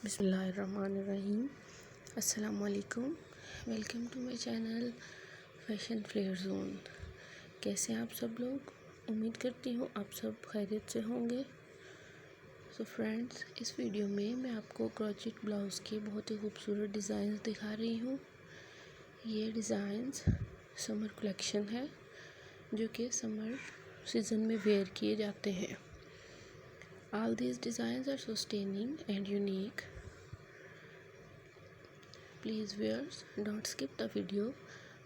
बिस्मिल्लाहिर्रहमानिर्रहीम। अस्सलामुअलैकुम। Welcome to my channel fashion flair zone. कैसे हैं आप सब लोग? उम्मीद करती हूँ आप सब खैरियत से होंगे। सो फ्रेंड्स, इस वीडियो में मैं आपको क्रोचेट ब्लाउज़ के बहुत ही खूबसूरत डिज़ाइंस दिखा रही हूँ। ये डिज़ाइंस समर कलेक्शन है जो कि समर सीज़न में वेयर किए जाते हैं। All these designs are so stunning and unique. Please viewers, don't skip the video.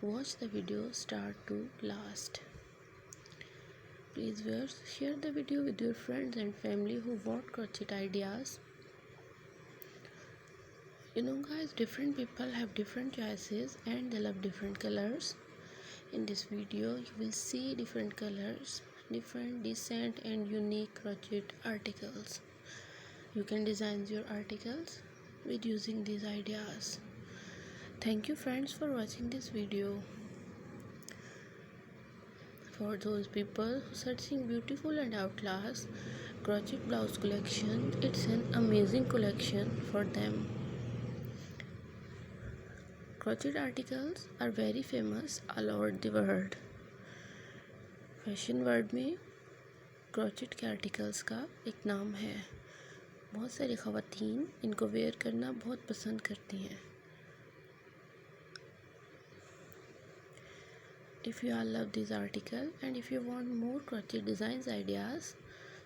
Watch the video start to last. Please viewers, share the video with your friends and family who want crochet ideas. You know guys, different people have different choices and they love different colors. In this video, you will see different colors, different decent and unique crochet articles. You can design your articles with using these ideas. Thank you friends for watching this video. For those people searching beautiful and outlast crochet blouse collection, it's an amazing collection for them. Crochet articles are very famous all over the world. Fashion world में crochet के articles का एक नाम है। बहुत सारी ख़वातीन इनको वेयर करना बहुत पसंद करती हैं। If you all love this article and if you want more crochet designs ideas,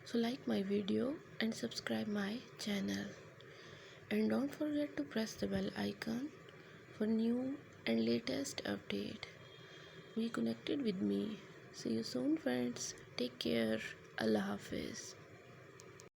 so like my video and subscribe my channel. And don't forget to press the bell icon for new and latest update. Be connected with me. See you soon friends. Take care. Allah Hafiz.